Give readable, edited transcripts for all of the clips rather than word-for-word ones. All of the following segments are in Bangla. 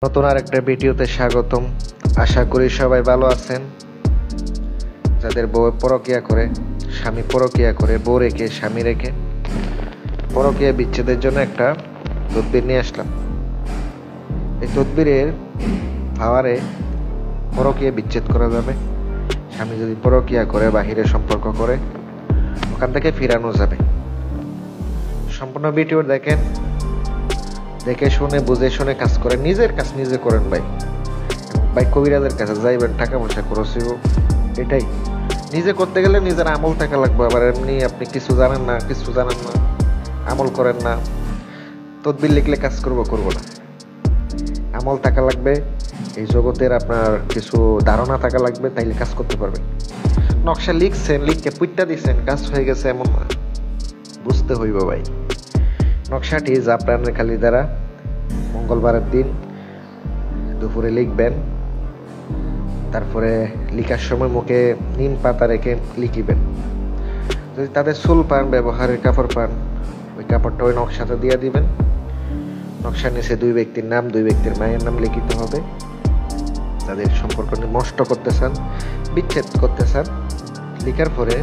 নতুন আরেকটা ভিডিওতে স্বাগতম। আশা করি সবাই ভালো আছেন। যাদের বউ পরকিয়া করে, স্বামী পরকিয়া করে, বউ রেখে স্বামী রেখে, পরকিয়া বিচ্ছেদের জন্য একটা তদবির নিয়ে আসলাম। এই তদবিরের পাওয়ারে পরকিয়া বিচ্ছেদ করা যাবে। স্বামী যদি পরকিয়া করে, বাহিরে সম্পর্ক করে, ওখান থেকে ফিরানো যাবে। সম্পূর্ণ ভিডিও দেখেন, দেখে শুনে বুঝে শুনে কাজ করেন। নিজের কাজ নিজে করেন ভাই। ভাই কবিরাজের কাছে যাইবেন, টাকা পয়সা খরচ হইব, এটাই। নিজে করতে গেলে নিজের আমল থাকা লাগবে। আবার এমনি আপনি কিছু জানেন না, আমল করেন না, তদবির লিখলে কাজ করবো না। আমল থাকা লাগবে, এই জগতের আপনার কিছু ধারণা থাকা লাগবে, তাইলে কাজ করতে পারবেন। নকশা লিখছেন, লিখকে পুইট্টা দিচ্ছেন, কাজ হয়ে গেছে এমন না, বুঝতে হইব ভাই। নকশাটি জাফরানের খালি দ্বারা মঙ্গলবারের দিন দুপুরে লিখবেন। তারপরে লিখার সময় মুখে নিম পাতা রেখে লিখিবেন। যদি তাদের চুল পান, ব্যবহারের কাপড় পান, ওই কাপড়টা ওই নকশাতে দিয়ে দিবেন। নকশার নিচে দুই ব্যক্তির নাম, দুই ব্যক্তির মায়ের নাম লিখিত হবে। তাদের সম্পর্ক নষ্ট করতে চান, বিচ্ছেদ করতে চান, লিখার পরে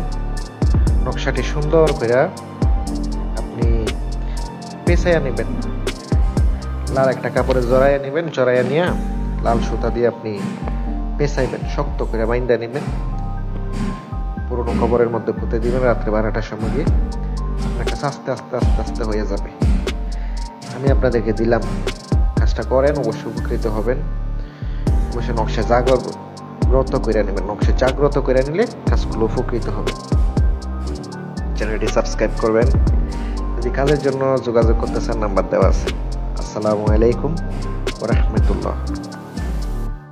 নকশাটি সুন্দর করে আপনি পেঁচাইয়া নেবেন। লাল একটা কাপড়ে জড়াইয়া নেবেন, জড়াইয়া নিয়ে লাল সুতা দিয়ে আপনি পেঁচাইবেন, শক্ত করে বাইন্দা নেবেন, পুরোনো খবরের মধ্যে পুঁতে দিবেন। রাত্রে 12টার সময় গিয়ে আপনার কাছে আস্তে আস্তে আস্তে আস্তে হয়ে যাবে। আমি আপনাদেরকে দিলাম, কাজটা করেন, অবশ্যই উপকৃত হবেন। অবশ্যই নকশা জাগ্রত করে নেবেন। নকশা জাগ্রত করে নিলে কাজগুলো উপকৃত হবে। চ্যানেলটি সাবস্ক্রাইব করবেন। যদি কাজের জন্য যোগাযোগ করতে চান, নাম্বার দেওয়া আছে। আসসালামু আলাইকুম ওয়া রাহমাতুল্লাহ।